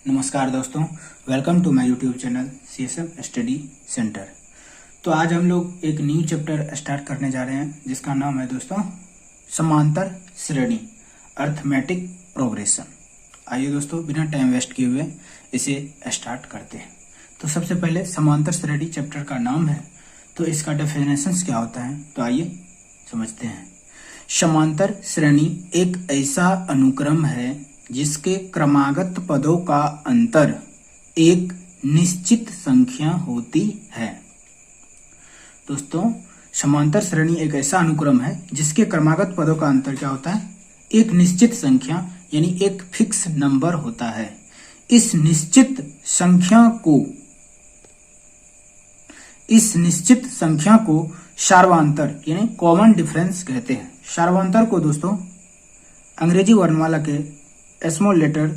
नमस्कार दोस्तों, welcome to my YouTube channel CSM study centre. तो आज हम लोग एक न्यू चैप्टर स्टार्ट करने जा रहे हैं जिसका नाम है दोस्तों समांतर श्रेणी अर्थमेटिक प्रोग्रेशन। आइए दोस्तों, बिना टाइम वेस्ट किए हुए इसे स्टार्ट करते हैं। तो सबसे पहले समांतर श्रेणी चैप्टर का नाम है, तो इसका डेफिनेशंस क्या होता है तो आइए समझते हैं। समांतर श्रेणी एक ऐसा अनुक्रम है जिसके क्रमागत पदों का अंतर एक निश्चित संख्या होती है। दोस्तों, समांतर श्रेणी एक ऐसा अनुक्रम है जिसके क्रमागत पदों का अंतर क्या होता है, एक निश्चित संख्या यानी एक फिक्स नंबर होता है। इस निश्चित संख्या को सार्वंतर यानी कॉमन डिफरेंस कहते हैं। सार्वंतर को दोस्तों अंग्रेजी वर्णमाला के स्मॉल लेटर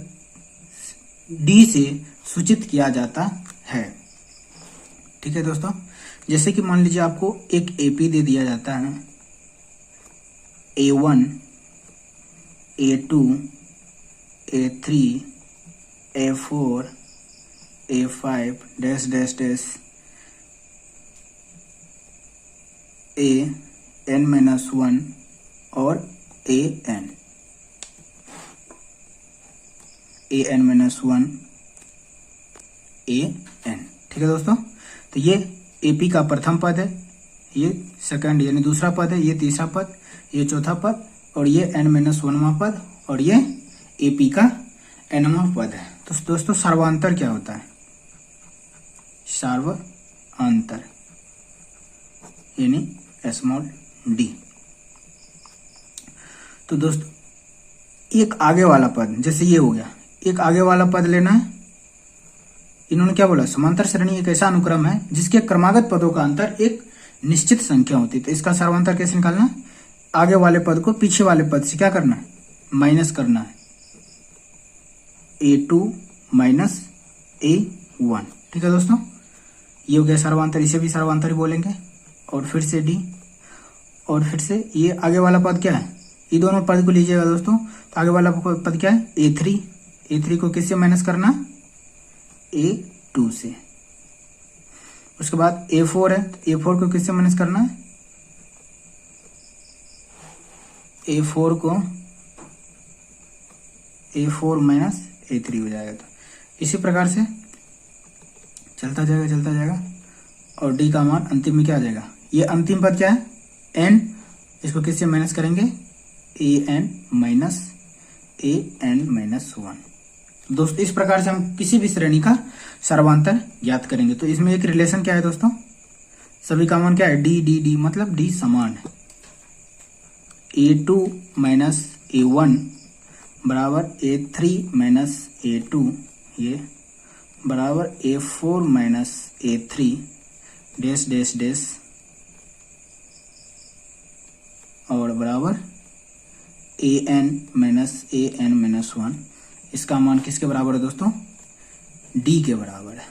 डी से सूचित किया जाता है। ठीक है दोस्तों, जैसे कि मान लीजिए आपको एक एपी दे दिया जाता है, A1, A2, A3, A4, A5 dash dash dash AN-1 और AN AN-1 AN। ठीक है दोस्तों, तो ये एपी का प्रथम पद है, ये सेकंड यानी दूसरा पद है, ये तीसरा पद, ये चौथा पद और ये N-1वां पद और ये एपी का nवां पद है। तो दोस्तों सर्वांतर क्या होता है, सर्वांतर यानी स्मॉल डी। तो दोस्तों एक आगे वाला पद, जैसे ये हो गया, एक आगे वाला पद लेना है। इन्होंने क्या बोला, समांतर श्रेणी एक ऐसा अनुक्रम है जिसके क्रमागत पदों का अंतर एक निश्चित संख्या होती है। तो इसका सर्वांतर कैसे निकालना है, आगे वाले पद को पीछे वाले पद से क्या करना है, माइनस करना है, A2 माइनस A1। ठीक है दोस्तों, ये हो गया सर्वांतर, इसे भी सर्वांतर ही बोलेंगे। और फिर से डी, और फिर से ये आगे वाला पद क्या है, ये दोनों पद को लीजिएगा दोस्तों। तो आगे वाला पद क्या है, A3 को किससे माइनस करना, A2 से। उसके बाद A4 है, तो A4 को किससे माइनस करना है, A4 को A4 माइनस A3 हो जाएगा। तो इसी प्रकार से चलता जाएगा और डी का मान अंतिम में क्या आ जाएगा, ये अंतिम पद क्या है n, इसको किससे माइनस करेंगे, AN-1। दोस्तों इस प्रकार से हम किसी भी श्रेणी का सर्वांतर ज्ञात करेंगे। तो इसमें एक रिलेशन क्या है दोस्तों, सभी का मान क्या है, डी मतलब डी समान है। A2 माइनस A1 बराबर A3 माइनस A2, ये बराबर A4 minus A3 dash dash dash और बराबर AN माइनस AN-1। इसका मान किसके बराबर है दोस्तों, डी के बराबर है।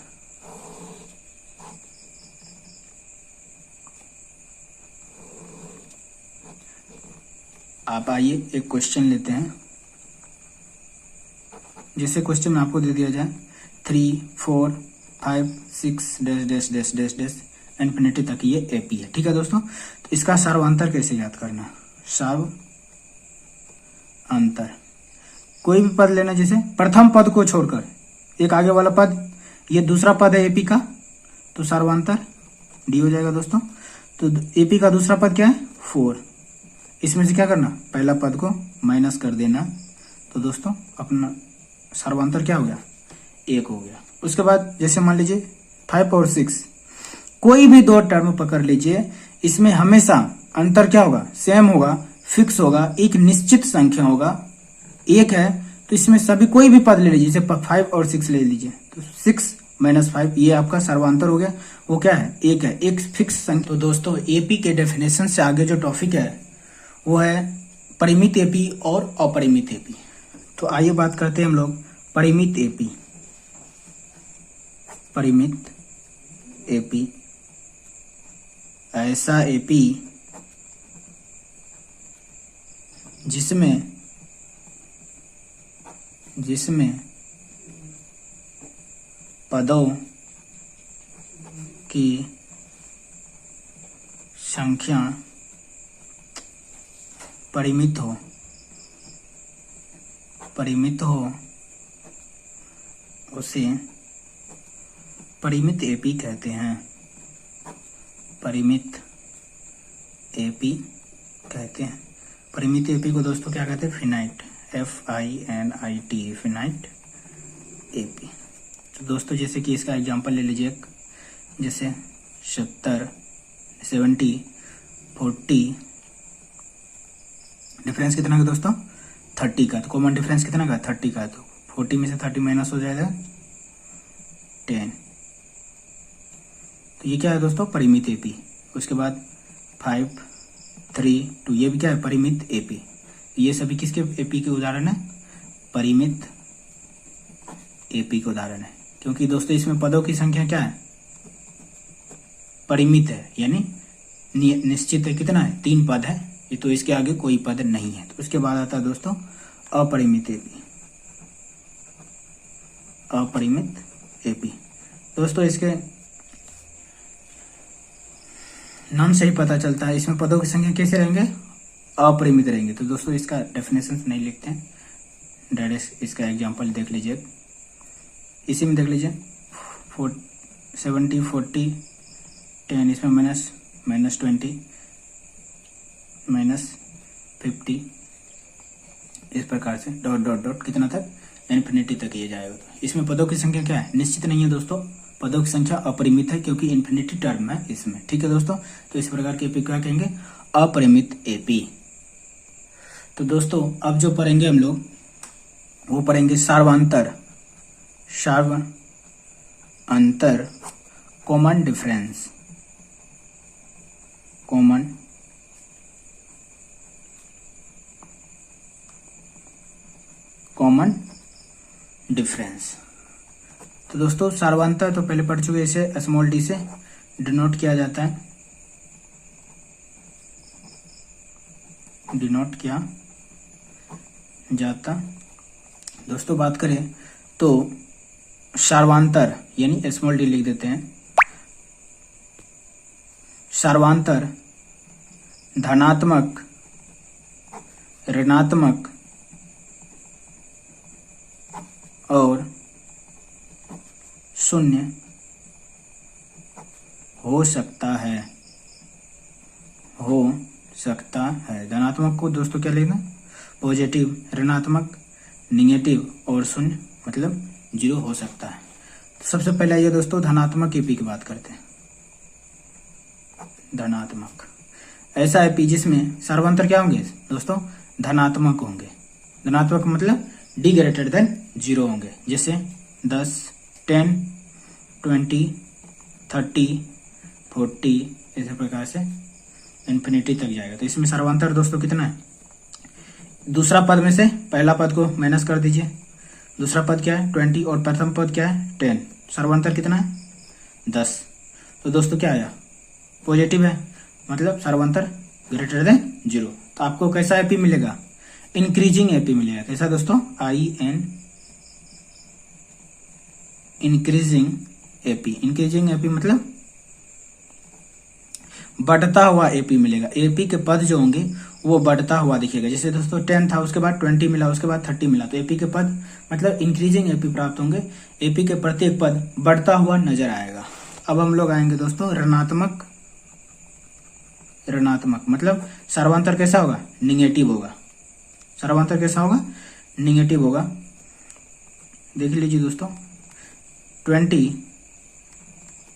आप आइए एक क्वेश्चन लेते हैं। जैसे क्वेश्चन में आपको दे दिया जाए 3, 4, 5, 6 dash dash dash dash dash infinity तक ये एपी है। ठीक है दोस्तों, तो इसका सर्वांतर कैसे याद करना, सर्वांतर कोई भी पद लेना, जैसे प्रथम पद को छोड़कर एक आगे वाला पद, ये दूसरा पद है एपी का, तो सर्वांतर डी हो जाएगा दोस्तों। तो एपी का दूसरा पद क्या है 4, इसमें से क्या करना, पहला पद को माइनस कर देना। तो दोस्तों अपना सर्वांतर क्या हो गया, 1 हो गया। उसके बाद जैसे मान लीजिए 5 और 6, कोई भी दो टर्म पकड़ लीजिए, इसमें हमेशा अंतर क्या होगा, सेम होगा, फिक्स होगा, एक निश्चित संख्या होगा, 1 है। तो इसमें सभी कोई भी पद ले लीजिए, जैसे 5 और 6 ले लीजिए, तो 6 माइनस 5 ये आपका सर्वांतर हो गया। वो क्या है, 1 है, एक फिक्स संख्या। तो दोस्तों एपी के डेफिनेशन से आगे जो टॉपिक है वो है परिमित एपी और अपरिमित एपी। तो आइए बात करते हैं हम लोग परिमित एपी। परिमित एपी ऐसा एपी जिसमें पदों की संख्या परिमित हो उसे परिमित एपी कहते हैं। परिमित एपी कहते हैं। परिमित एपी को दोस्तों क्या कहते हैं? Finite, FINIT, finite AP. तो दोस्तों जैसे कि इसका एग्जांपल ले लीजिए, जैसे 70, 40 डिफरेंस कितना का दोस्तों? 30 का। तो कॉमन डिफरेंस कितना का? 30 का। तो 40 में से 30 माइनस हो जाएगा 10। तो ये क्या है दोस्तों? परिमित एपी। उसके बाद 5, 3, 2 ये भी क्या है? परिमित एपी। ये सभी किसके एपी के उदाहरण है? परिमित एपी के उदाहरण है। क्योंकि दोस्तों इसमें पदों की संख्या क्या है? परिमित है, यानी निश्चित है। कितना है? 3 पद है। ये तो इसके आगे कोई पद नहीं है। तो उसके बाद आता है दोस्तों अपरिमित एपी। अपरिमित एपी दोस्तों इसके नाम से ही पता चलता है, इसमें पदों की संख्या कैसे रहेंगे? अपरिमित रहेंगे। तो दोस्तों इसका डेफिनेशन नहीं लिखते हैं, डायरेक्ट इसका एग्जांपल देख लीजिए। इसी में देख लीजिए 70, 40, 10, इसमें -20, -50, इस प्रकार से डॉट डॉट डॉट कितना तक? इन्फिनिटी तक ये जाएगा। इसमें पदों की संख्या क्या है? निश्चित नहीं है दोस्तों। पदों की संख्या अपरिमित है क्योंकि इन्फिनिटी टर्म है इसमें। ठीक है दोस्तों। तो इस प्रकार के एपी क्या कहेंगे? अपरिमित एपी। तो दोस्तों अब जो पढ़ेंगे हम लोग वो पढ़ेंगे सार्वंतर कॉमन डिफरेंस। Common difference. तो दोस्तों सार्वंतर तो पहले पढ़ चुके, इसे स्मॉल डी से डिनोट किया जाता है। दोस्तों बात करें तो सार्वंतर यानी स्मॉल डी लिख देते हैं। सार्वंतर धनात्मक, ऋणात्मक और शून्य हो सकता है। धनात्मक को दोस्तों क्या लिखना? पॉजिटिव, ऋणात्मक निगेटिव और शून्य मतलब 0 हो सकता है। तो सबसे पहले आइए दोस्तों धनात्मक एपी की बात करते हैं। धनात्मक ऐसा एपी जिसमें सार्वंतर क्या होंगे दोस्तों? धनात्मक होंगे। धनात्मक मतलब D ग्रेटर देन 0 होंगे। जैसे 10, 10, 20, 30, 40 इसी प्रकार से इन्फिनिटी तक जाएगा। तो इसमें सार्वंतर दोस्तों कितना है? दूसरा पद में से पहला पद को माइनस कर दीजिए। दूसरा पद क्या है? 20 और प्रथम पद क्या है? 10। सार्वंतर कितना है? 10। तो दोस्तों क्या आया? पॉजिटिव है, मतलब सार्वंतर ग्रेटर देन 0। तो आपको कैसा एपी मिलेगा? इंक्रीजिंग एपी मिलेगा। कैसा दोस्तों? इंक्रीजिंग एपी मतलब बढ़ता हुआ एपी मिलेगा। एपी के पद जो होंगे वो बढ़ता हुआ दिखेगा। जैसे दोस्तों 10 था, उसके बाद 20 मिला, उसके बाद 30 मिला। तो एपी के पद मतलब इंक्रीजिंग एपी प्राप्त होंगे। एपी के प्रत्येक पद बढ़ता हुआ नजर आएगा। अब हम लोग आएंगे दोस्तों ऋणात्मक मतलब सार्वंतर कैसा होगा? निगेटिव होगा। सार्वंतर कैसा होगा? निगेटिव होगा। देख लीजिए दोस्तों 20,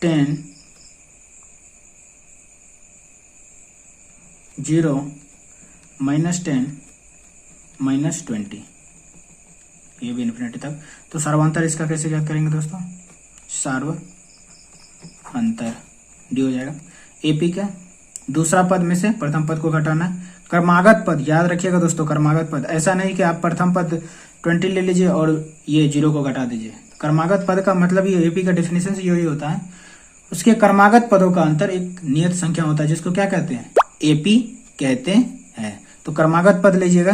10, 0, -10, -20 ये भी इन्फिनिटी तक। तो सार्वंतर इसका कैसे ज्ञात करेंगे दोस्तों? सार्वंतर डी हो जाएगा। एपी का दूसरा पद में से प्रथम पद को घटाना। क्रमागत पद याद रखिएगा दोस्तों, क्रमागत पद ऐसा नहीं कि आप प्रथम पद 20 ले लीजिए और ये 0 को घटा दीजिए। क्रमागत पद का मतलब ये एपी का डेफिनेशन से यही होता है। उसके क्रमागत पदों का अंतर एक नियत संख्या होता है जिसको क्या कहते हैं? एपी कहते हैं। तो क्रमागत पद लीजिएगा।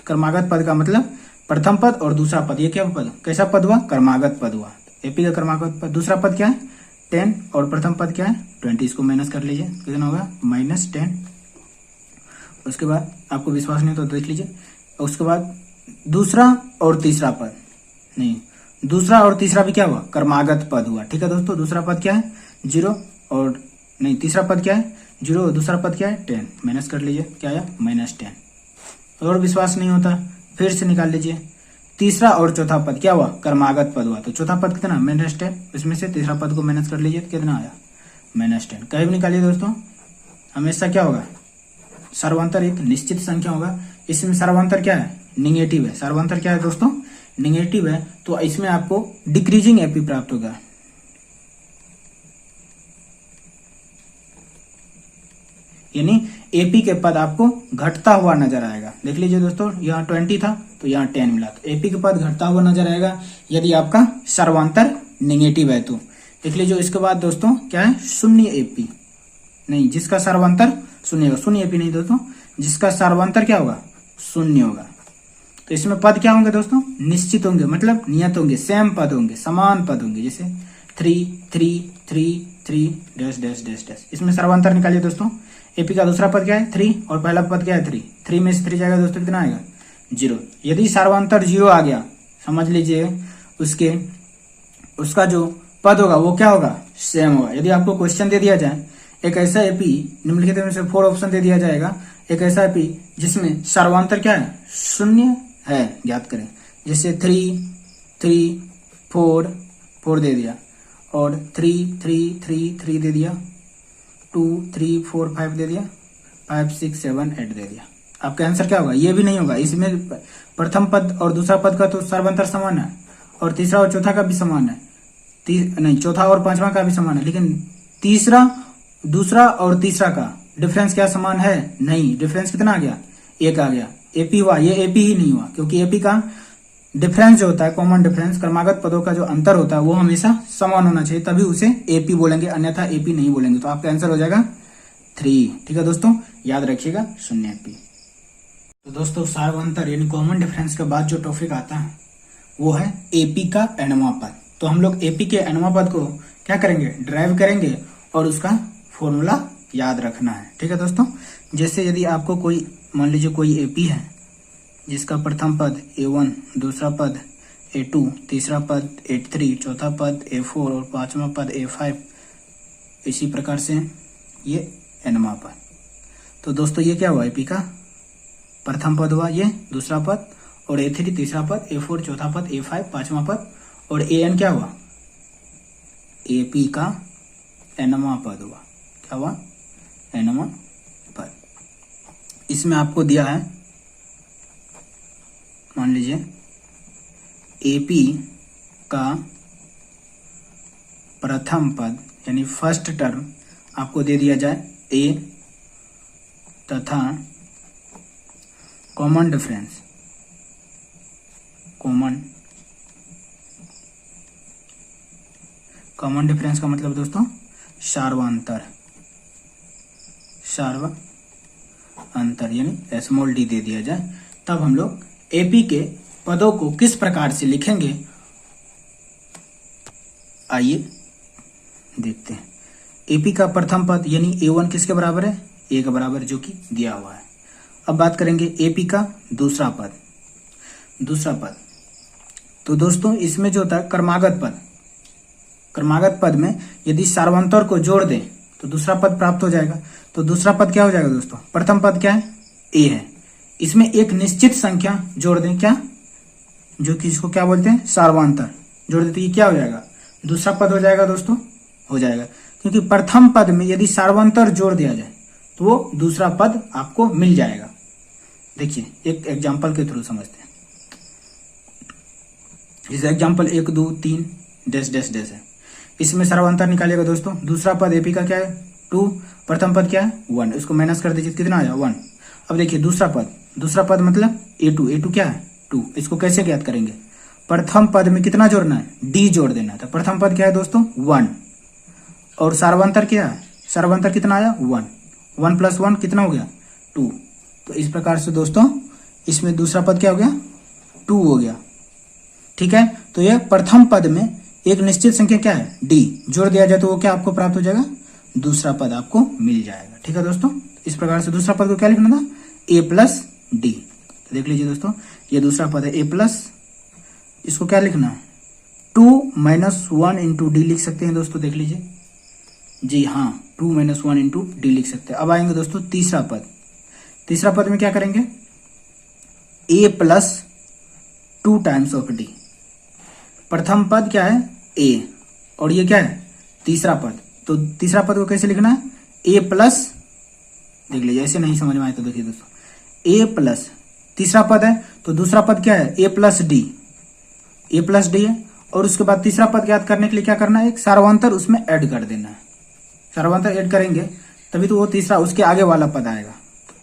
क्रमागत पद का मतलब प्रथम पद और दूसरा पद। ये क्या पद? कैसा पद हुआ? क्रमागत पद हुआ। एपी का क्रमागत पद, दूसरा पद क्या है 10 और प्रथम पद क्या है 20, इसको माइनस कर लीजिए, कितना होगा -10। उसके बाद आपको विश्वास नहीं तो देख लीजिए, उसके बाद दूसरा और तीसरा पद, नहीं दूसरा और तीसरा भी क्या हुआ क्रमागत पद हुआ। ठीक है दोस्तों, दूसरा पद क्या है 0 और नहीं तीसरा पद क्या है 0 और दूसरा पद क्या है 10, माइनस कर लीजिए, क्या आया -10। और विश्वास नहीं होता फिर से निकाल लीजिए, तीसरा और चौथा पद क्या हुआ क्रमागत पद हुआ, तो चौथा पद कितना -10, इसमें से तीसरा पद को माइनस कर लीजिए, कितना आया -10। कहीं भी निकालिए दोस्तों, हमेशा क्या होगा सर्वांतर एक निश्चित संख्या होगा। इसमें सर्वांतर क्या है निगेटिव है, सर्वांतर क्या है दोस्तों निगेटिव है, तो इसमें आपको डिक्रीजिंग एपी प्राप्त होगा। यानी एपी के पद आपको घटता हुआ नजर आएगा। देख लीजिए दोस्तों, यहाँ 20 था तो यहाँ 10 मिला, तो एपी के पद घटता हुआ नजर आएगा यदि आपका सर्वांतर निगेटिव है तो। देख लीजिए इसके बाद दोस्तों क्या है शून्य एपी, नहीं जिसका सर्वांतर शून्य होगा, शून्य एपी नहीं दोस्तों, जिसका सर्वांतर क्या होगा शून्य होगा। तो इसमें पद क्या होंगे दोस्तों निश्चित होंगे, मतलब नियत होंगे, सेम पद होंगे, समान पद होंगे, जैसे 3 3 3 3 डैश डैश डैश डैश। इसमें सर्वांतर निकालिए दोस्तों, एपी का दूसरा पद क्या है 3 और पहला पद क्या है 3, 3 में से 3 जाएगा दोस्तों कितना आएगा 0। यदि सर्वांतर 0 आ गया समझ लीजिए उसका जो पद होगा वो क्या होगा सेम होगा। यदि आपको क्वेश्चन दे दिया जाए एक ऐसा एपी निम्नलिखित में से 4 ऑप्शन दे दिया जाएगा, एक ऐसा एपी जिसमें सर्वांतर क्या है शून्य है ज्ञात करें, जैसे 3 3 4 4 दे दिया और 3 3 3 3 दे दिया, 2 3 4 5 दे दिया, 5 6 7 8 दे दिया। आपका आंसर क्या होगा ये भी नहीं होगा। इसमें प्रथम पद और दूसरा पद का तो सर्वांतर समान है और तीसरा और चौथा का भी समान है, नहीं चौथा और पांचवा का भी समान है, लेकिन तीसरा दूसरा और तीसरा का डिफरेंस क्या समान है नहीं, डिफरेंस कितना आ गया 1 आ गया, एपी हुआ, ये एपी ही नहीं हुआ क्योंकि एपी का डिफरेंस जो होता है कॉमन डिफरेंस क्रमागत पदों का जो अंतर होता है वो हमेशा समान होना चाहिए, तभी उसे एपी बोलेंगे, अन्यथा एपी नहीं बोलेंगे। तो आपका आंसर हो जाएगा 3। ठीक है दोस्तों, याद रखिएगा 0 एपी। तो दोस्तों सार्वंतर यानी कॉमन डिफरेंस के बाद जो टॉपिक आता है वो है एपी का एनवा पद। तो हम लोग एपी के एनवा पद को क्या करेंगे ड्राइव करेंगे और उसका फॉर्मूला याद रखना है। ठीक है दोस्तों, जैसे यदि आपको कोई मान लीजिए कोई एपी है जिसका प्रथम पद A1, दूसरा पद A2, तीसरा पद A3, चौथा पद A4 और पांचवा पद A5, इसी प्रकार से ये एनवा पद। तो दोस्तों ये क्या हुआ एपी का प्रथम पद हुआ, ये दूसरा पद और A3 तीसरा पद, A4 चौथा पद, A5 पांचवा पद और AN क्या हुआ एपी का एनवा पद हुआ। क्या हुआ एनवा पद। इसमें आपको दिया है मान लीजिए एपी का प्रथम पद यानी फर्स्ट टर्म आपको दे दिया जाए ए तथा कॉमन डिफरेंस कॉमन डिफरेंस का मतलब दोस्तों सार्वांतर यानी स्मॉल डी दे दिया जाए, तब हम लोग एपी के पदों को किस प्रकार से लिखेंगे आइए देखते हैं। एपी का प्रथम पद यानी A1 किसके बराबर है A के बराबर, जो कि दिया हुआ है। अब बात करेंगे एपी का दूसरा पद। तो दोस्तों इसमें जो होता है क्रमागत पद में यदि सार्वंतर को जोड़ दें तो दूसरा पद प्राप्त हो जाएगा। तो दूसरा पद क्या हो जाएगा दोस्तों प्रथम पद क्या है A है, इसमें एक निश्चित संख्या जोड़ दें क्या, जो कि इसको क्या बोलते हैं सार्वांतर जोड़ देते, ये क्या हो जाएगा दूसरा पद हो जाएगा दोस्तों, हो जाएगा। क्योंकि प्रथम पद में यदि सार्वांतर जोड़ दिया जाए तो वो दूसरा पद आपको मिल जाएगा। देखिए एक एग्जांपल के थ्रू समझते हैं। इस एग्जांपल 1 2 3 डैश डैश डैश है, इसमें सर्वांतर निकालिएगा दोस्तों। दूसरा पद एपी का क्या है 2, प्रथम पद क्या है 1, इसको माइनस कर दीजिए कितना आया 1। अब देखिए दूसरा पद मतलब A2 क्या है 2, इसको कैसे ज्ञात करेंगे प्रथम पद में कितना जोड़ना है D जोड़ देना है। तो प्रथम पद क्या है दोस्तों 1 और सार्वंतर क्या है, सार्वंतर कितना आया 1, 1 + 1 कितना हो गया 2। तो इस प्रकार से दोस्तों इसमें दूसरा पद क्या हो गया 2 हो गया। ठीक है, तो यह प्रथम पद में एक निश्चित संख्या क्या है डी, जोड़ दिया जाए तो वो क्या आपको प्राप्त हो जाएगा, दूसरा पद आपको मिल जाएगा। ठीक है दोस्तों, इस प्रकार से दूसरा पद को क्या लिखना था, ए प्लस डी। तो देख लीजिए दोस्तों, ये दूसरा पद है ए प्लस, इसको क्या लिखना है 2 - 1 इंटू डी लिख सकते हैं दोस्तों। देख लीजिए जी हाँ, 2 - 1 इंटू डी लिख सकते हैं। अब आएंगे दोस्तों तीसरा पद। तीसरा पद में क्या करेंगे, ए प्लस 2 टाइम्स ऑफ डी। प्रथम पद क्या है ए, और ये क्या है तीसरा पद। तो तीसरा पद को कैसे लिखना है, ए प्लस, देख लीजिए ऐसे नहीं समझ में आए तो देखिए दोस्तों, ए प्लस तीसरा पद है तो दूसरा पद क्या है A plus D, A plus D है। और उसके बाद तीसरा पद ज्ञात करने के लिए क्या करना है, एक सार्वंतर उसमें ऐड कर देना है। सार्वंतर ऐड करेंगे तभी तो वो तीसरा उसके आगे वाला पद आएगा।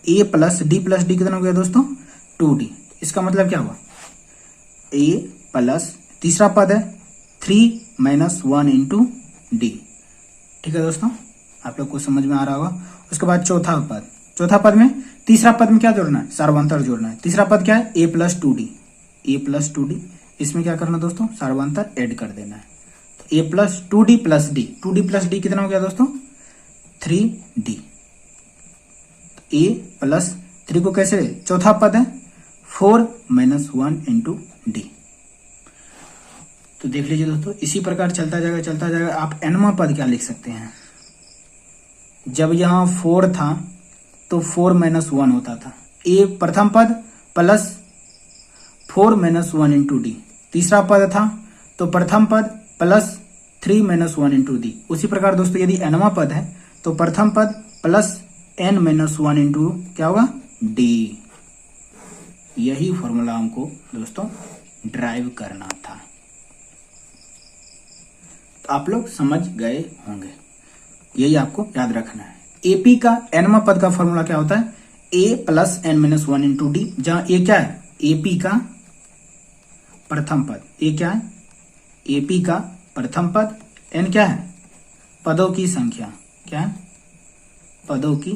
ए प्लस डी कितना हो गया दोस्तों 2d। इसका मतलब क्या हुआ, ए प्लस तीसरा पद है 3 - 1 इंटू डी। ठीक है दोस्तों, आप लोग को समझ में आ रहा होगा। उसके बाद चौथा पद, चौथा पद में तीसरा पद में क्या जोड़ना है, सार्वंतर जोड़ना है। तीसरा पद क्या है A plus 2d, A plus 2d। इसमें क्या करना दोस्तों, सार्वंतर ऐड कर देना है। तो A plus 2d plus D, 2d plus D कितना हो गया दोस्तों 3d। ए प्लस 3 को कैसे, चौथा पद है 4 - 1 इंटू डी। तो देख लीजिए दोस्तों, इसी प्रकार चलता जाएगा। आप nवां पद क्या लिख सकते हैं, जब यहाँ 4 था तो 4 - 1 होता था। ए प्रथम पद प्लस 4 - 1 इंटू डी। तीसरा पद था तो प्रथम पद प्लस 3 - 1 इंटू डी। उसी प्रकार दोस्तों यदि nवां पद है तो प्रथम पद प्लस n - 1 इंटू क्या होगा डी। यही फॉर्मूला हमको दोस्तों ड्राइव करना था। तो आप लोग समझ गए होंगे, यही आपको याद रखना है। एपी का nवां पद का फॉर्मूला क्या होता है, A plus n - 1 into D, जहां ए क्या है एपी का प्रथम पद, ए क्या है एपी का प्रथम पद, n क्या है पदों की संख्या, क्या है पदों की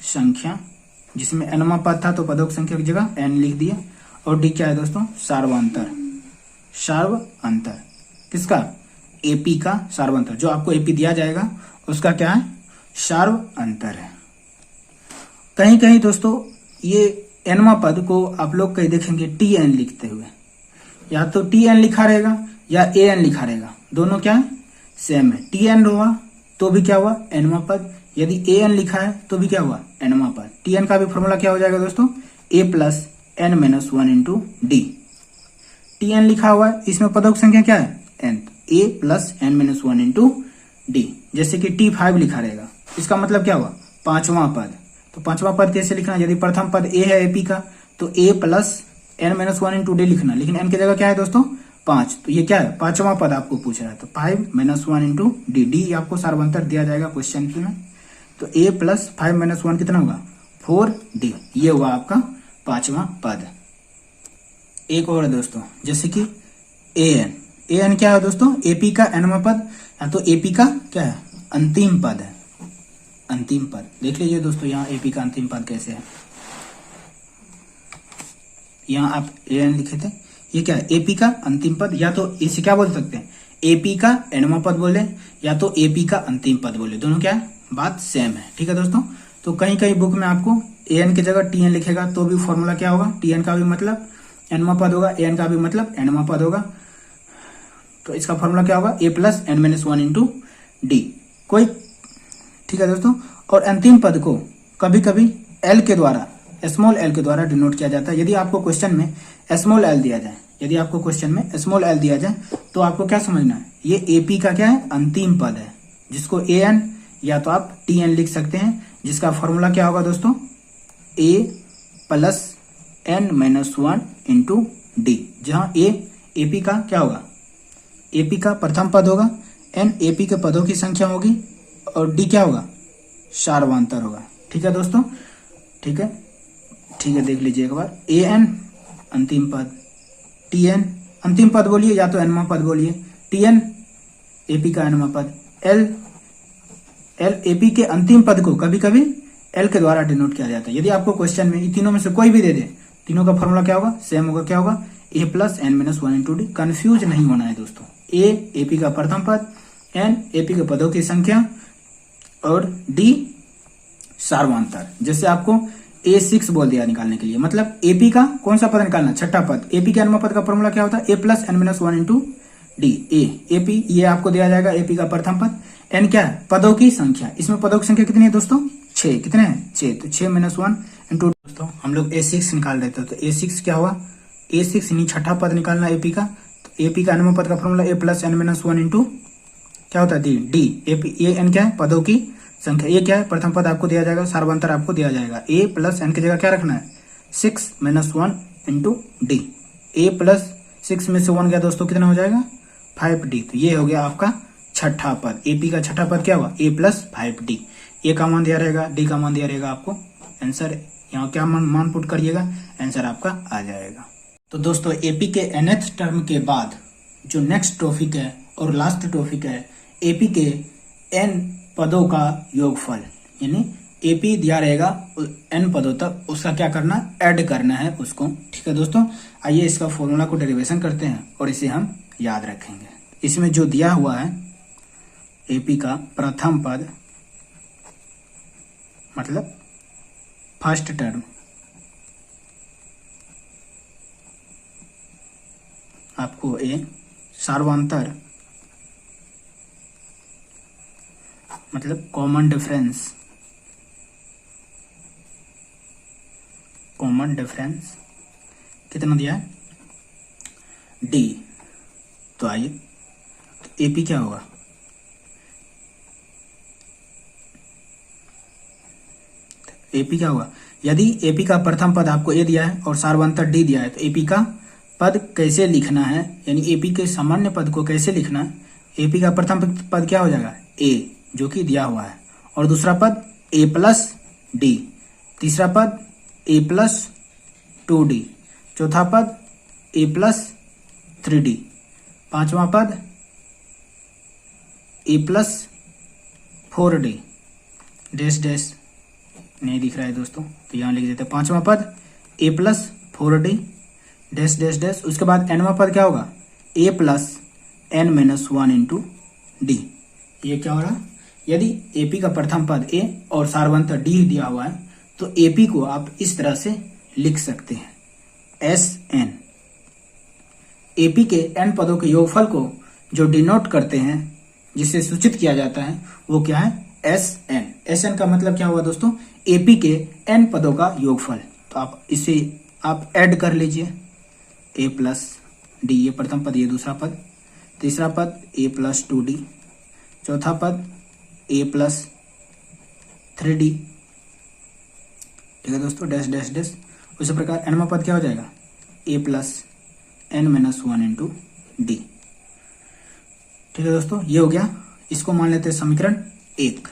संख्या, जिसमें nवां पद था तो पदों की संख्या की जगह n लिख दिया। और डी क्या है दोस्तों सार्वंतर, सार्वंतर किसका, एपी का सार्वंतर। जो आपको एपी दिया जाएगा उसका क्या है सार्वंतर है। कहीं कहीं दोस्तों ये nवां पद को आप लोग कहीं देखेंगे tn लिखते हुए, या तो tn लिखा रहेगा या an लिखा रहेगा, दोनों क्या है सेम है। tn हुआ तो भी क्या हुआ nवां पद, यदि an लिखा है तो भी क्या हुआ nवां पद। tn का भी फॉर्मूला क्या हो जाएगा दोस्तों a plus n - 1 into D. tn लिखा हुआ है, इसमें पदों की संख्या क्या है n, a plus n - 1 into D. जैसे कि t5 लिखा रहेगा, इसका मतलब क्या हुआ पांचवां पद। तो पांचवां पद कैसे लिखना, यदि प्रथम पद a है एपी का तो a plus n - 1 into D लिखना, लेकिन n की जगह क्या है दोस्तों 5, तो ये क्या है पांचवां पद आपको पूछ रहा है। तो 5 - 1 इंटू डी, डी आपको सार्वंतर दिया जाएगा क्वेश्चन में। तो a प्लस 5 - 1 कितना होगा 4d, ये हुआ आपका पांचवा पद। एक और दोस्तों जैसे कि an क्या है दोस्तों एपी का nवां पद, या तो एपी का क्या है अंतिम पद है, अंतिम पद। देख लीजिए दोस्तों यहाँ एपी का अंतिम पद कैसे है, यहाँ आप an लिखे थे, ये क्या है एपी का अंतिम पद, या तो इसे क्या बोल सकते हैं एपी का nवां पद बोले या तो एपी का अंतिम पद बोले, दोनों क्या है बात सेम है। ठीक है दोस्तों, तो कहीं कहीं बुक में आपको an की जगह tn लिखेगा तो भी फॉर्मूला क्या होगा, tn का भी मतलब nवां पद होगा, an का भी मतलब nवां पद होगा। तो इसका फॉर्मूला क्या होगा a plus n - 1 into D कोई। ठीक है दोस्तों, और अंतिम पद को कभी कभी l के द्वारा, स्मॉल l के द्वारा डिनोट किया जाता है। यदि आपको क्वेश्चन में स्मॉल l दिया जाए, यदि आपको क्वेश्चन में स्मॉल l दिया जाए तो आपको क्या समझना है, ये एपी का क्या है अंतिम पद है, जिसको an या तो आप tn लिख सकते हैं, जिसका फॉर्मूला क्या होगा दोस्तों a plus n - 1 into D, जहां a एपी का क्या होगा एपी का प्रथम पद होगा, n एपी के पदों की संख्या होगी, और डी क्या होगा सार्वंतर होगा। ठीक है दोस्तों, ठीक है देख लीजिए एक बार, an अंतिम पद, tn अंतिम पद बोलिए या तो nवां पद बोलिए, tn एपी का nवां पद, l एपी के अंतिम पद को कभी कभी l के द्वारा डिनोट किया जाता है। यदि आपको क्वेश्चन में इन तीनों में से कोई भी दे दे, तीनों का फॉर्मूला क्या होगा सेम होगा, क्या होगा A plus N minus one into D. Confuse नहीं होना है दोस्तों। ए एपी का प्रथम पद, एन एपी के पदों की संख्या और डी सार्वंतर। जैसे आपको A6 बोल दिया निकालने के लिए, मतलब एपी का कौन सा पद निकालना, छठा पद। एपी के अनमय पद का फॉर्मूला क्या होता है, A plus N minus one into D. AP ये आपको दिया जाएगा, एपी का प्रथम पद। एन क्या है, पदों की संख्या। इसमें पदों की संख्या कितनी है दोस्तों, 6। कितने हैं, 6। तो 6 माइनस वन इंटू, दोस्तों हम लोग A6 निकाल रहे थे, तो A6 क्या हुआ, A6 यानी छठा पद निकालना एपी का। तो एपी का अनमय पद का formula A plus N minus one into क्या होता है, डी। एपी ए एन क्या है, पदों की संख्या। ये क्या है, प्रथम पद आपको दिया जाएगा, सार्वंतर आपको दिया जाएगा। ए प्लस एन की जगह क्या रखना है, 6 माइनस वन इंटू डी। ए प्लस 6 में से 1 गया दोस्तों, कितना हो जाएगा, 5D। तो ये हो गया आपका छठा पद। एपी का छठा पद क्या हुआ, ए प्लस 5D। ए का मान दिया रहेगा, डी का मान दिया रहेगा आपको। आंसर यहाँ क्या मान पुट करिएगा, आंसर आपका आ जाएगा। तो दोस्तों एपी के nth टर्म के बाद जो नेक्स्ट टॉपिक है और लास्ट टॉपिक है, एपी के n पदों का योगफल, यानी एपी दिया रहेगा n पदों तक, उसका क्या करना, ऐड करना है उसको। ठीक है दोस्तों, आइए इसका फॉर्मूला को डेरिवेशन करते हैं और इसे हम याद रखेंगे। इसमें जो दिया हुआ है एपी का प्रथम पद मतलब फर्स्ट टर्म, आपको ए सार्वंतर मतलब कॉमन डिफरेंस, कितना दिया है, डी। तो आइए, तो एपी क्या होगा, एपी क्या होगा, यदि एपी का प्रथम पद आपको ए दिया है और सार्वंतर डी दिया है, तो एपी का पद कैसे लिखना है, यानी एपी के सामान्य पद को कैसे लिखना है। एपी का प्रथम पद क्या हो जाएगा, ए, जो कि दिया हुआ है, और दूसरा पद ए प्लस डी, तीसरा पद ए प्लस 2D, चौथा पद ए प्लस 3D, पांचवा पद A plus 4D। Dash dash नहीं दिख रहा है दोस्तों, तो यहाँ लिख देते हैं पांचवा पद A plus 4D dash dash dash. उसके बाद एनवा पद क्या होगा, A plus N minus one into D. ये क्या हो रहा है, यदि एपी का प्रथम पद ए और सार्वंतर डी दिया हुआ है, तो एपी को आप इस तरह से लिख सकते हैं, एस एन। एपी के एन पदों के योगफल को जो डिनोट करते हैं, जिसे सूचित किया जाता है, वो क्या है, एस एन। एस एन का मतलब क्या हुआ दोस्तों, एपी के एन पदों का योगफल। तो आप इसे आप ऐड कर लीजिए, ए प्लस डी, ये प्रथम पद, ये दूसरा पद, तीसरा पद ए प्लस 2D, चौथा पद ए प्लस 3D। ठीक है दोस्तों, डैश डैश डैश। उसी प्रकार एनवा पद क्या हो जाएगा, A plus N minus one into D. ठीक है दोस्तों, ये हो गया। इसको मान लेते हैं समीकरण 1।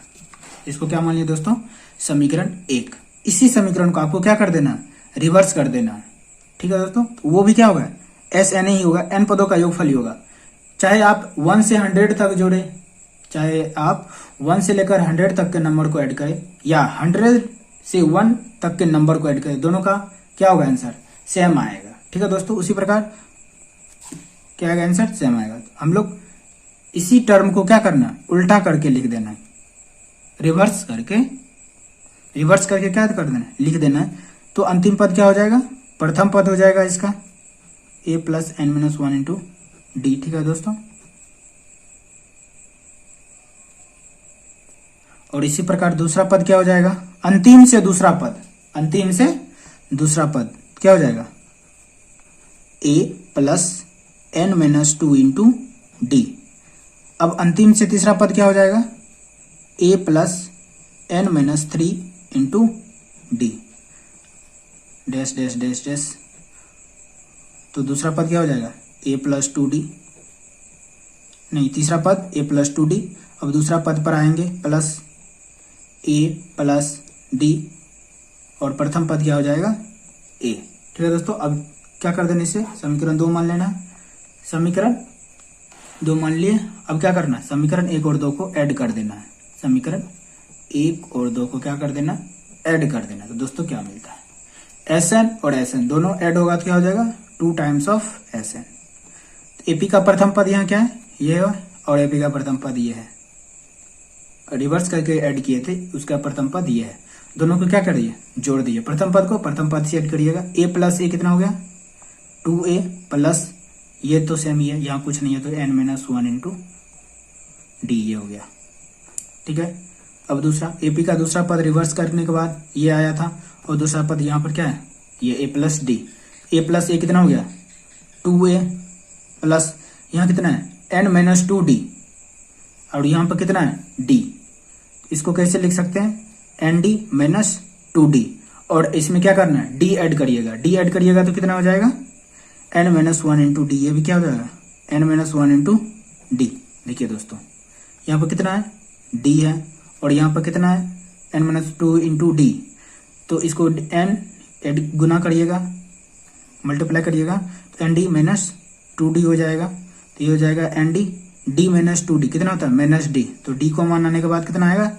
इसको क्या मान लिया दोस्तों, समीकरण 1। इसी समीकरण को आपको क्या कर देना, रिवर्स कर देना। ठीक है दोस्तों, वो भी क्या होगा, एस एन ही होगा, एन पदों का योगफल ही होगा। चाहे आप 1 से 100 तक जोड़े, चाहे आप 1 से लेकर 100 तक के नंबर को ऐड करें, या 100 से 1 तक के नंबर को ऐड करें, दोनों का क्या होगा, आंसर सेम आएगा। ठीक है दोस्तों, उसी प्रकार क्या आएगा, आंसर सेम आएगा। हम लोग इसी टर्म को क्या करना, उल्टा करके लिख देना है, रिवर्स करके क्या कर देना है, लिख देना है। तो अंतिम पद क्या हो जाएगा, प्रथम पद हो जाएगा इसका A plus N minus one into D. ठीक है दोस्तों, और इसी प्रकार दूसरा पद क्या हो जाएगा, अंतिम से दूसरा पद क्या हो जाएगा, A plus N minus 2 into D. अब अंतिम से तीसरा पद क्या हो जाएगा, A plus N minus 3 into D, dash dash dash dash. तो दूसरा पद क्या हो जाएगा, ए प्लस 2D, नहीं तीसरा पद ए प्लस 2D। अब दूसरा पद पर आएंगे, प्लस ए प्लस डी, और प्रथम पद क्या हो जाएगा, ए। ठीक है दोस्तों, अब क्या कर देना, इसे समीकरण 2 मान लेना। समीकरण 2 मान लिए, अब क्या करना, समीकरण 1 और 2 को ऐड कर देना है। समीकरण 1 और 2 को क्या कर देना, ऐड कर देना। तो दोस्तों क्या मिलता है, Sn और Sn दोनों ऐड होगा तो क्या हो जाएगा 2 टाइम्स ऑफ Sn। एपी का प्रथम पद यहाँ क्या है, ये है, और एपी का प्रथम पद ये है, रिवर्स करके ऐड किए थे, उसका प्रथम पद ये है। दोनों को क्या करिए, जोड़ दिए, प्रथम पद को प्रथम पद से ऐड करिएगा। a प्लस ए कितना हो गया 2a प्लस ये तो सेम ही है, यहाँ कुछ नहीं है तो n-1 इंटू डी ये हो गया। ठीक है, अब दूसरा एपी का दूसरा पद रिवर्स करने के बाद ये आया था, और दूसरा पद यहाँ पर क्या है, ये a plus D. a plus A कितना हो गया 2a प्लस यहाँ कितना है n-2d, और यहाँ पर कितना है d। इसको कैसे लिख सकते हैं nd-2d, और इसमें क्या करना है d ऐड करिएगा। d ऐड करिएगा तो कितना हो जाएगा n-1 इंटू डी, ये भी क्या हो जाएगा n-1 इंटू डी। देखिए दोस्तों यहाँ पर कितना है d है, और यहाँ पर कितना है n-2 इंटू डी, तो इसको n ऐड गुना करिएगा, मल्टीप्लाई करिएगा तो nd-2d हो जाएगा। तो ये हो जाएगा nd d-2d कितना होता है -d, तो d को मान आने के बाद कितना आएगा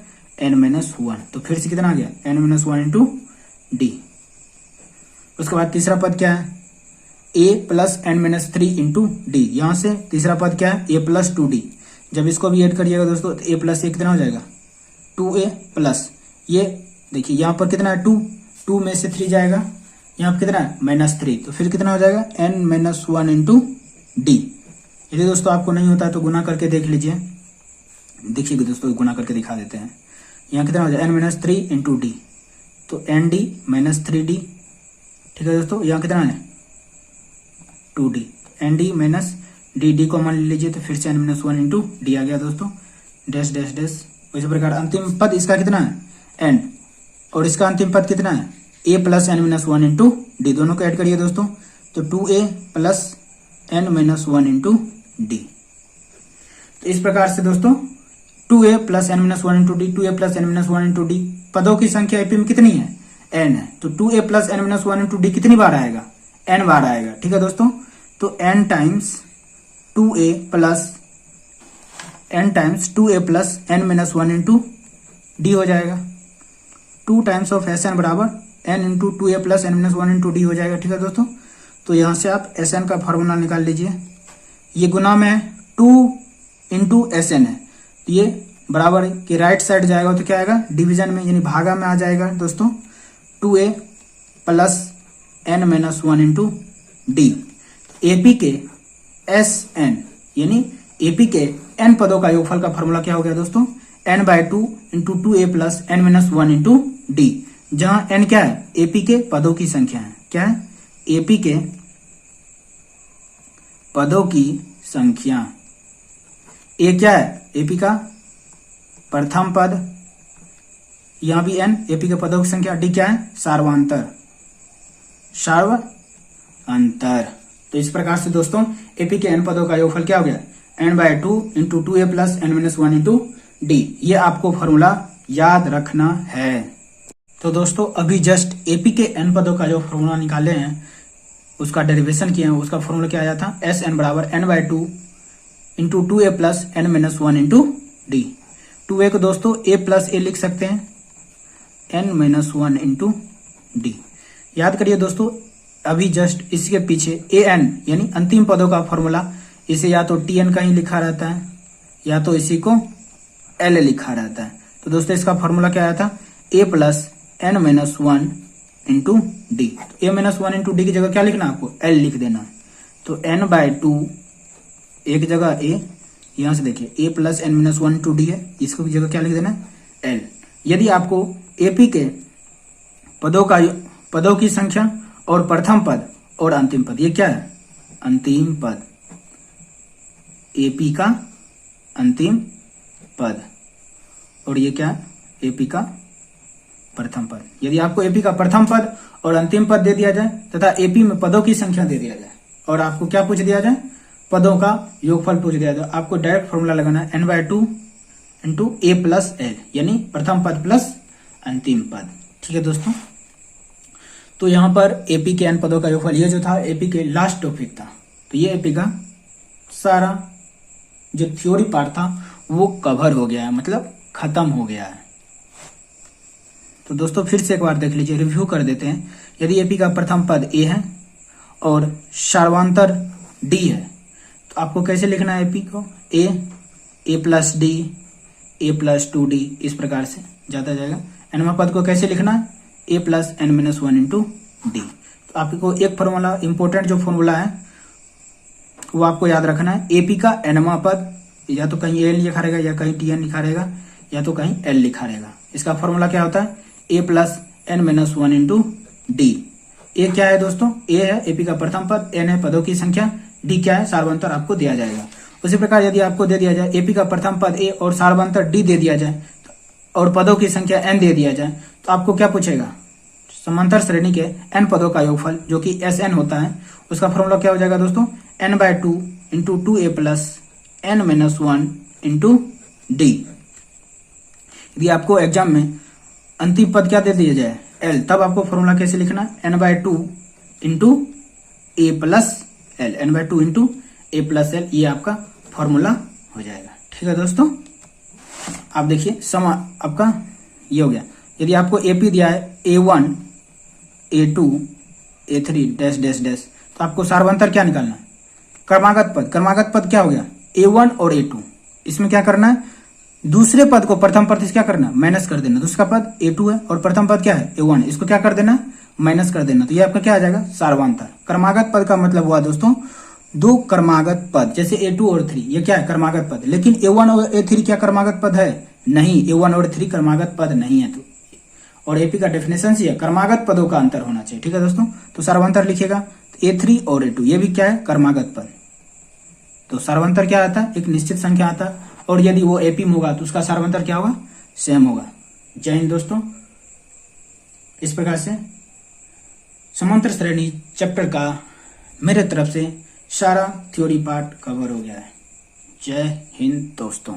n-1, तो फिर से कितना आ गया n-1 इंटू डी। उसके बाद तीसरा पद क्या है a plus n-3 into D, यहाँ से तीसरा पद क्या है a प्लस 2d। जब इसको भी ऐड करिएगा दोस्तों तो a प्लस ए कितना हो जाएगा 2a प्लस ये देखिए यहाँ पर कितना है 2 में से 3 जाएगा, यहाँ पर कितना है -3, तो फिर कितना हो जाएगा n-1 इंटू डी। यदि दोस्तों आपको नहीं होता है तो गुना करके देख लीजिए। देखिए दोस्तों गुना करके दिखा देते हैं। यहाँ कितना हो जाएगा n-3 इंटू डी, तो nd-3d। ठीक है दोस्तों, यहाँ कितना है 2d, nd-dd को मान लीजिए तो फिर से n-1 इंटू डी आ गया दोस्तों, डैश डैश डैश। इसी प्रकार अंतिम पद इसका कितना है n, और इसका अंतिम पद कितना है a plus n-1 into D, दोनों को ऐड करिए दोस्तों, तो 2a plus n-1 into D. तो इस प्रकार से दोस्तों 2a plus n-1 into D, 2a plus n-1 into D, पदों की संख्या एपी में कितनी है n है, तो 2a plus n-1 into D कितनी बार आएगा n बार आएगा। ठीक है दोस्तों, तो n times 2a plus n-1 into D हो जाएगा। 2 टाइम्स ऑफ Sn बराबर n into 2a plus n-1 into D हो जाएगा। ठीक है दोस्तों, तो यहाँ से आप Sn का फॉर्मूला निकाल लीजिए। ये गुना में 2 इंटू Sn है, तो ये बराबर के राइट साइड जाएगा तो क्या आएगा डिवीजन में यानी भागा में आ जाएगा दोस्तों 2a plus n-1 into D. AP के Sn यानी एपी के n पदों का योगफल का फॉर्मूला क्या हो गया दोस्तों n/2 into 2a plus n-1 into D, जहां n क्या है एपी के पदों की संख्या है। क्या है एपी के पदों की संख्या, ए क्या है एपी का प्रथम पद, यहां भी n एपी के पदों की संख्या, डी क्या है सार्वंतर। तो इस प्रकार से दोस्तों एपी के n पदों का योगफल क्या हो गया n/2 into 2a plus n-1 into D. ये आपको फॉर्मूला याद रखना है। तो दोस्तों अभी जस्ट एपी के n पदों का जो फॉर्मूला निकाले हैं उसका डेरिवेशन किए हैं, उसका फॉर्मूला क्या आया था Sn बराबर n/2 into 2a plus n-1 into D. 2a को दोस्तों a प्लस ए लिख सकते हैं n-1 इंटू डी। याद करिए दोस्तों अभी जस्ट इसके पीछे an यानी अंतिम पदों का फॉर्मूला, इसे या तो tn का ही लिखा रहता है या तो इसी को l लिखा रहता है। तो दोस्तों इसका फॉर्मूला क्या आया था a plus n-1 into D. तो a-1 इंटू डी की जगह क्या लिखना आपको l लिख देना, तो n/2 एक जगह a, यहां से देखिए a plus n-1 into D है, इसको की जगह क्या लिख देना l। यदि आपको एपी के पदों की संख्या और प्रथम पद और अंतिम पद, ये क्या है अंतिम पद, एपी का अंतिम पद, और ये क्या है एपी का प्रथम पद। यदि आपको एपी का प्रथम पद और अंतिम पद दे दिया जाए तथा एपी में पदों की संख्या दे दिया जाए और आपको क्या पूछ दिया जाए पदों का योगफल पूछ दिया जाए, आपको डायरेक्ट फॉर्मूला लगाना है n/2 into a plus l यानी प्रथम पद प्लस अंतिम पद। ठीक है दोस्तों, तो यहाँ पर एपी के n पदों का योगफल ये जो था एपी के लास्ट टॉपिक था, तो ये एपी का सारा जो थ्योरी पार्ट था वो कवर हो गया है, मतलब खत्म हो गया है। तो दोस्तों फिर से एक बार देख लीजिए, रिव्यू कर देते हैं यदि एपी का प्रथम पद ए है और सार्वंतर डी है तो आपको कैसे लिखना है एपी को, ए प्लस डी, ए प्लस 2d, इस प्रकार से जाता जाएगा। एनवा पद को कैसे लिखना है, A plus N minus 1 into D. तो आपको एक फॉर्मूला, इंपॉर्टेंट जो फॉर्मूला है वो आपको याद रखना है। एपी का एनवा पद या तो कहीं एल लिखा रहेगा या कहीं टीएन लिखा रहेगा या तो कहीं एल लिखा रहेगा। इसका फॉर्मूला क्या होता है, A plus N minus 1 into D. A क्या है दोस्तों, ए है एपी का प्रथम पद, एन है पदों की संख्या, डी क्या है सार्वंतर आपको दिया जाएगा। उसी प्रकार यदि आपको दे दिया जाए एपी का प्रथम पद ए और सार्वंतर डी दे दिया जाए और पदों की संख्या एन दे दिया जाए तो आपको क्या पूछेगा, समांतर श्रेणी के एन पदों का योगफल जो कि एस एन होता है, उसका फॉर्मूला क्या हो जाएगा दोस्तों, n by 2 into 2a plus N minus 1 into d. यदि आपको एग्जाम में अंतिम पद क्या दे दिया जाए, एल, तब आपको फॉर्मूला कैसे लिखना, N by 2 into A plus L, N by 2 into A plus L, ये आपका फॉर्मूला हो जाएगा। ठीक है दोस्तों, आप देखिए समा आपका ये हो गया। यदि आपको एपी दिया है A1, A2, A3 dash dash dash, तो आपको सार्वंतर क्या निकालना है, क्रमागत पद। क्रमागत पद क्या हो गया, A1 और A2, इसमें क्या करना है, दूसरे पद को प्रथम पद से क्या करना, माइनस कर देना। दूसरा पद A2 है और प्रथम पद क्या है A1, इसको क्या कर देना, माइनस कर देना। तो ये आपका क्या आ जाएगा, सार्वंतर। क्रमागत पद का मतलब हुआ दोस्तों दो क्रमागत पद, जैसे A2 और 3 ये क्या है क्रमागत पद, लेकिन A1 और A3 क्या क्रमागत पद है, नहीं, A1 और 3 क्रमागत पद नहीं है। तो और एपी का डेफिनेशन ये है क्रमागत पदों का अंतर होना चाहिए। ठीक है दोस्तों, तो सार्वंतर लिखिएगा A3 और A2 ये भी क्या है क्रमागत पद। तो सार्वंतर क्या आता है, एक निश्चित संख्या आता है, और यदि वो एपी में होगा तो उसका सार्वंतर क्या होगा, सेम होगा। जय हिंद दोस्तों, इस प्रकार से समांतर श्रेणी चैप्टर का मेरे तरफ से सारा थ्योरी पार्ट कवर हो गया है। जय हिंद दोस्तों।